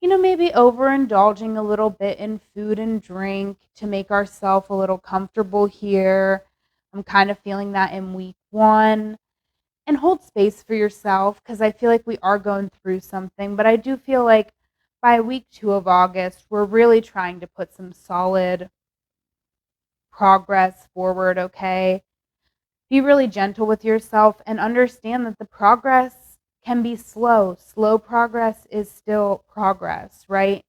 maybe overindulging a little bit in food and drink to make ourselves a little comfortable here. I'm kind of feeling that in week 1. And hold space for yourself, because I feel like we are going through something. But I do feel like by week 2 of August, we're really trying to put some solid progress forward, okay? Be really gentle with yourself and understand that the progress can be slow. Slow progress is still progress, right?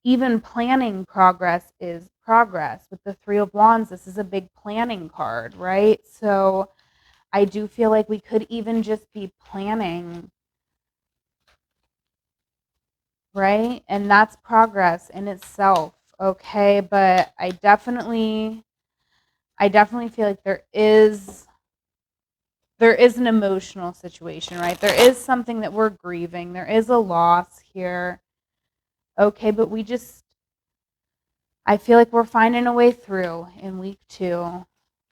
Even planning progress is progress. With the Three of Wands, this is a big planning card, right? So I do feel like we could even just be planning, right? And that's progress in itself, okay? But I definitely feel like there is an emotional situation, right? There is something that we're grieving. There is a loss here. Okay, but I feel like we're finding a way through in week 2,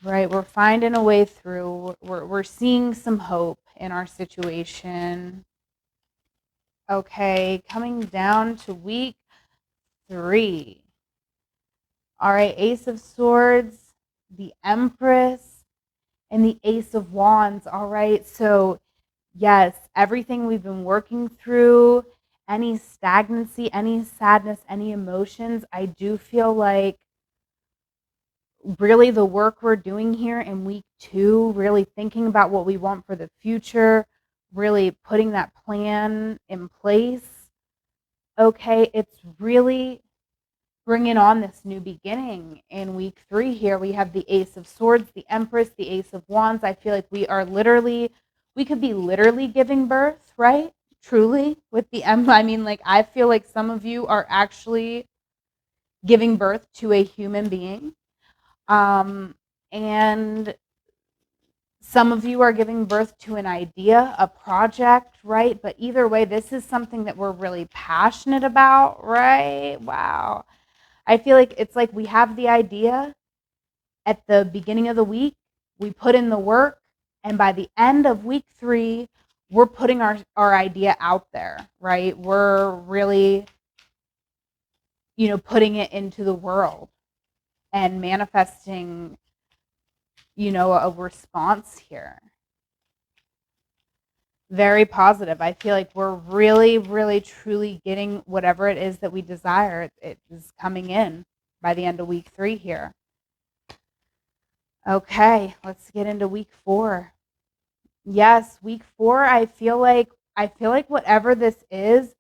right? We're finding a way through. We're seeing some hope in our situation. Okay, coming down to week 3. All right, Ace of Swords, the Empress, and the Ace of Wands. All right, so yes, everything we've been working through, any stagnancy, any sadness, any emotions, I do feel like really the work we're doing here in week 2, really thinking about what we want for the future, really putting that plan in place. Okay, it's really bringing on this new beginning in week 3 here. We have the Ace of Swords, the Empress, the Ace of Wands. I feel like we are literally We could be literally giving birth, right? Truly, with the I mean, like, I feel like some of you are actually giving birth to a human being. And some of you are giving birth to an idea, a project, right? But either way, this is something that we're really passionate about, right? Wow. I feel like it's like we have the idea at the beginning of the week, we put in the work, and by the end of week 3, we're putting our idea out there, right? We're really, putting it into the world and manifesting, a response here. Very positive. I feel like we're really, really, truly getting whatever it is that we desire. It is coming in by the end of week 3 here. Okay, let's get into week 4. Yes, week 4, I feel like whatever this is,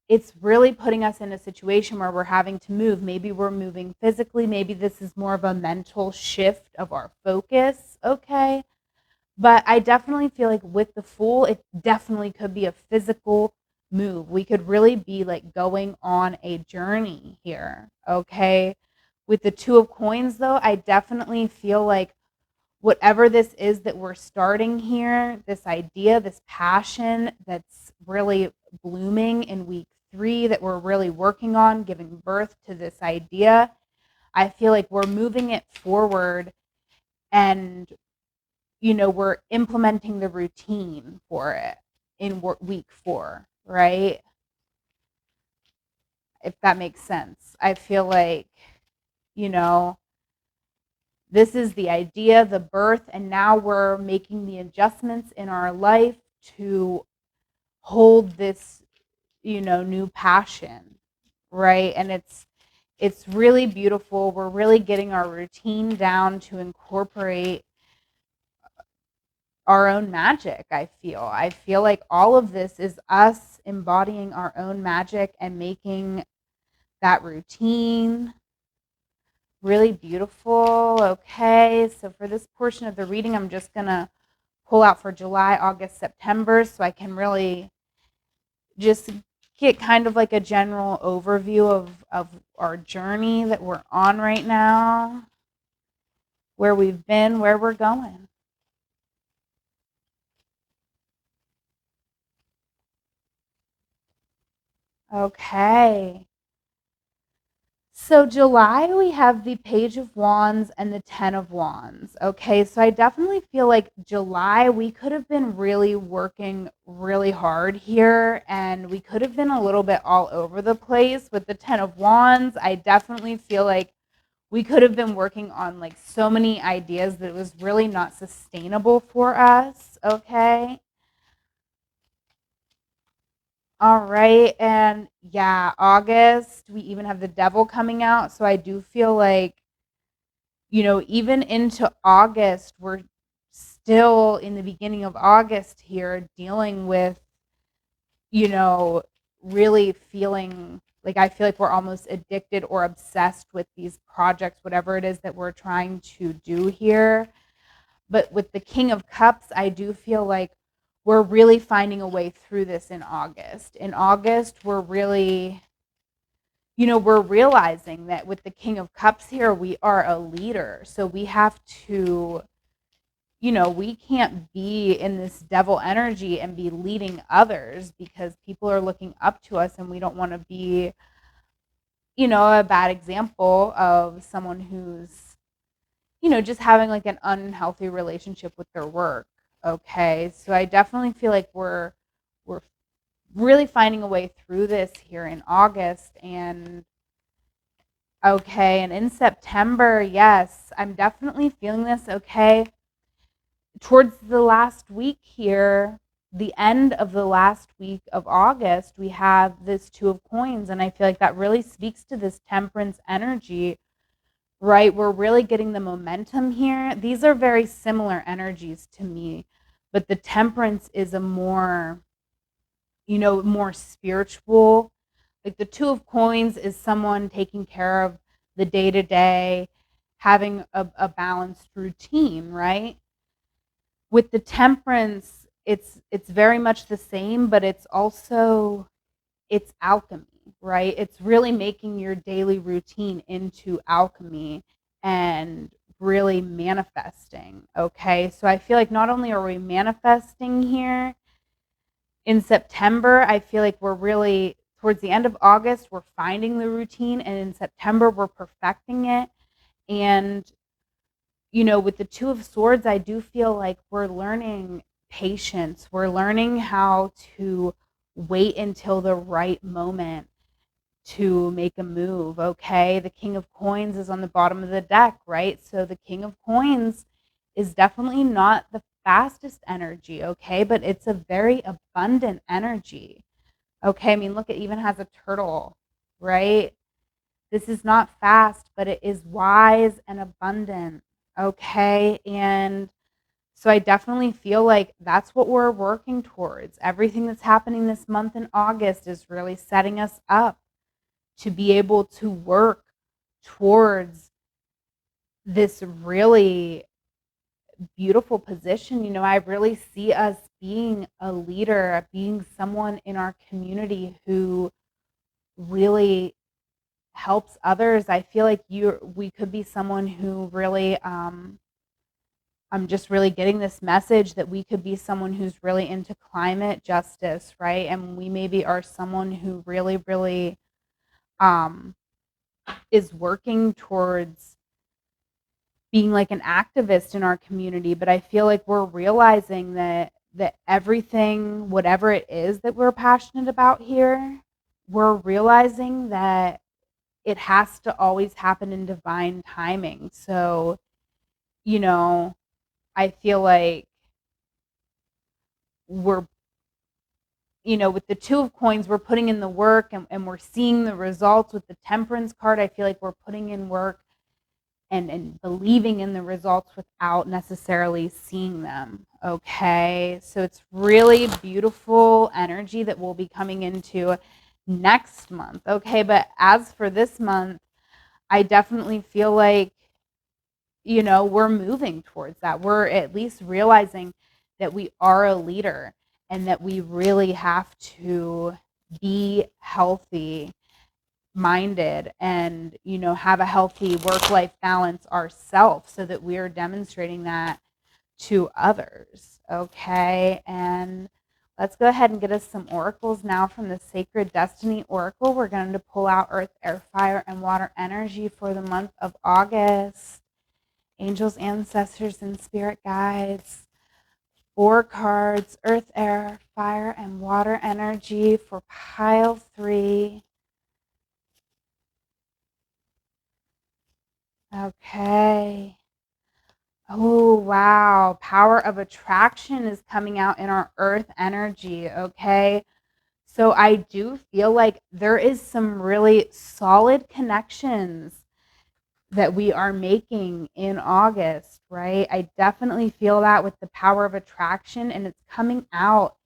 it's really putting us in a situation where we're having to move. Maybe we're moving physically, maybe this is more of a mental shift of our focus, okay? But I definitely feel like with the Fool, it definitely could be a physical move. We could really be like going on a journey here, okay? With the Two of Coins, though, I definitely feel like whatever this is that we're starting here, this idea, this passion that's really blooming in week 3 that we're really working on, giving birth to this idea, I feel like we're moving it forward and we're implementing the routine for it in week 4, right? If that makes sense. I feel like, you know, this is the idea, the birth, and now we're making the adjustments in our life to hold this, new passion, right? And it's really beautiful. We're really getting our routine down to incorporate our own magic. I feel like all of this is us embodying our own magic and making that routine really beautiful. Okay, so for this portion of the reading, I'm just going to pull out for July, August, September, so I can really just get kind of like a general overview of our journey that we're on right now, where we've been, where we're going. Okay. So July, we have the Page of Wands and the Ten of Wands. Okay, so I definitely feel like July, we could have been really working really hard here, and we could have been a little bit all over the place with the Ten of Wands. I definitely feel like we could have been working on like so many ideas that it was really not sustainable for us. Okay. All right. And yeah, August, we even have the Devil coming out. So I do feel like, even into August, we're still in the beginning of August here dealing with, you know, really feeling like I feel like we're almost addicted or obsessed with these projects, whatever it is that we're trying to do here. But with the King of Cups, I do feel like we're really finding a way through this in August. In August, we're really, we're realizing that with the King of Cups here, we are a leader. So we have to, we can't be in this devil energy and be leading others because people are looking up to us and we don't want to be, a bad example of someone who's, just having like an unhealthy relationship with their work. Okay. So I definitely feel like we're really finding a way through this here in August. And okay, and in September, yes, I'm definitely feeling this. Okay. Towards the last week here, the end of the last week of August, we have this Two of Coins. And I feel like that really speaks to this temperance energy, right? We're really getting the momentum here. These are very similar energies to me, but the temperance is a more, more spiritual. Like the Two of Coins is someone taking care of the day to day, having a balanced routine, right? With the temperance, it's very much the same, but it's alchemy, right? It's really making your daily routine into alchemy and really manifesting. Okay. So I feel like not only are we manifesting here in September, I feel like we're really towards the end of August, we're finding the routine, and in September, we're perfecting it. And, with the Two of Swords, I do feel like we're learning patience. We're learning how to wait until the right moment to make a move. Okay. The King of Coins is on the bottom of the deck, right? So the King of Coins is definitely not the fastest energy. Okay. But it's a very abundant energy. Okay. I mean, look, it even has a turtle, right? This is not fast, but it is wise and abundant. Okay. And so I definitely feel like that's what we're working towards. Everything that's happening this month in August is really setting us up to be able to work towards this really beautiful position. I really see us being a leader, being someone in our community who really helps others. I feel like we could be someone who really I'm just really getting this message that we could be someone who's really into climate justice, right? And we maybe are someone who really, really um, is working towards being like an activist in our community. But I feel like we're realizing that everything, whatever it is that we're passionate about here, we're realizing that it has to always happen in divine timing. So, you know, I feel like we're, with the Two of Coins, we're putting in the work, and we're seeing the results. With the Temperance card, I feel like we're putting in work and believing in the results without necessarily seeing them. Okay. So it's really beautiful energy that we'll be coming into next month. Okay. But as for this month, I definitely feel like, we're moving towards that. We're at least realizing that we are a leader and that we really have to be healthy minded and have a healthy work life balance ourselves so that we are demonstrating that to others. Okay. And let's go ahead and get us some oracles now from the Sacred Destiny Oracle. We're going to pull out earth, air, fire, and water energy for the month of August. Angels, ancestors, and spirit guides. 4 cards: earth, air, fire, and water energy for pile 3. Okay. Oh, wow. Power of attraction is coming out in our earth energy. Okay. So I do feel like there is some really solid connections that we are making in August, right? I definitely feel that with the power of attraction, and it's coming out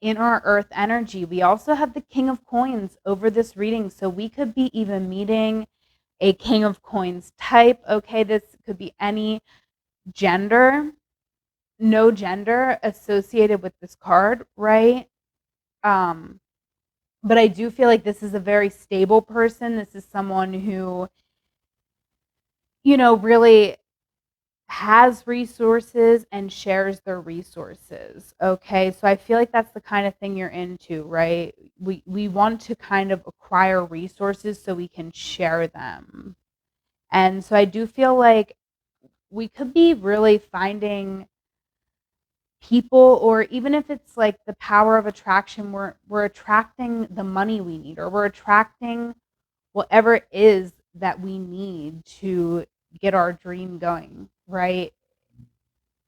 in our earth energy. We also have the King of Coins over this reading. So we could be even meeting a King of Coins type. Okay. This could be any gender, no gender associated with this card, right? Um, but I do feel like this is a very stable person. This is someone who, really has resources and shares their resources. Okay. So I feel like that's the kind of thing you're into, right? We want to kind of acquire resources so we can share them. And so I do feel like we could be really finding people, or even if it's like the power of attraction, we're attracting the money we need, or we're attracting whatever it is that we need to get our dream going, right?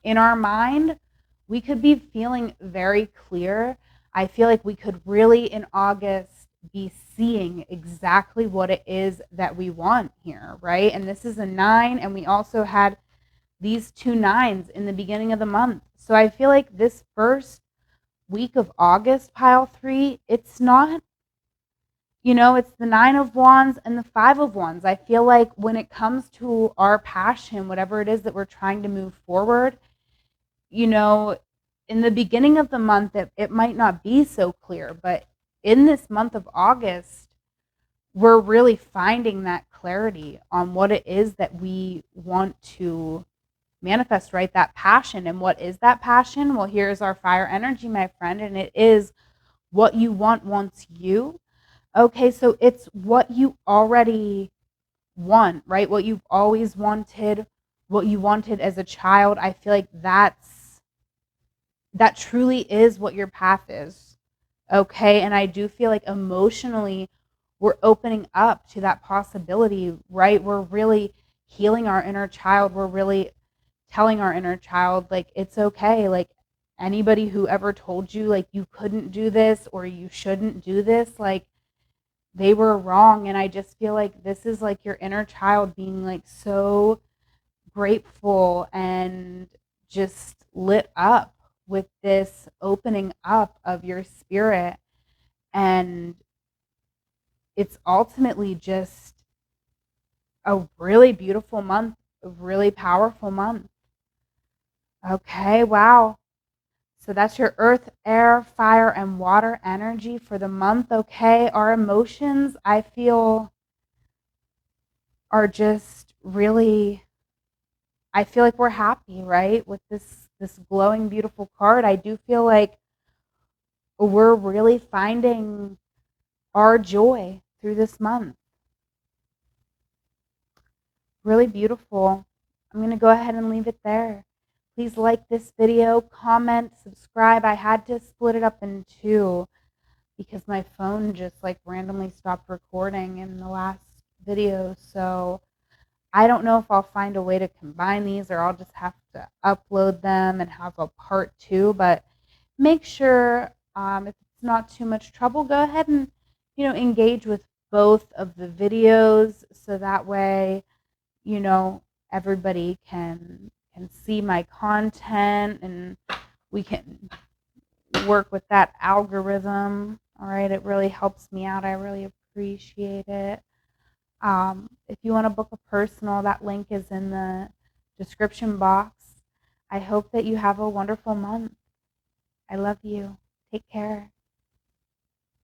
In our mind, we could be feeling very clear. I feel like we could really in August be seeing exactly what it is that we want here, right? And this is a 9, and we also had these 2 nines in the beginning of the month. So I feel like this first week of August, pile 3, it's not, it's the 9 of wands and the 5 of wands. I feel like when it comes to our passion, whatever it is that we're trying to move forward, you know, in the beginning of the month, it might not be so clear, but in this month of August, we're really finding that clarity on what it is that we want to manifest, right? That passion. And what is that passion? Well, here's our fire energy, my friend, and it is what you want wants you. Okay, so it's what you already want, right? What you've always wanted, what you wanted as a child. I feel like that truly is what your path is. Okay, and I do feel like emotionally we're opening up to that possibility, right? We're really healing our inner child. We're really telling our inner child, like, it's okay. Like, anybody who ever told you, like, you couldn't do this or you shouldn't do this, like, they were wrong. And I just feel like this is like your inner child being like so grateful and just lit up with this opening up of your spirit. And it's ultimately just a really beautiful month, a really powerful month. Okay, wow. So that's your earth, air, fire, and water energy for the month. Okay, our emotions, I feel, are just really, I feel like we're happy, right? With this glowing, beautiful card. I do feel like we're really finding our joy through this month. Really beautiful. I'm going to go ahead and leave it there. Please like this video, comment, subscribe. I had to split it up in two because my phone just like randomly stopped recording in the last video. So I don't know if I'll find a way to combine these or I'll just have to upload them and have a part two. But make sure, if it's not too much trouble, go ahead and engage with both of the videos so that way everybody can see my content and we can work with that algorithm. All right, it really helps me out. I really appreciate it. If you want to book a personal, that link is in the description box. I hope that you have a wonderful month. I love you. Take care.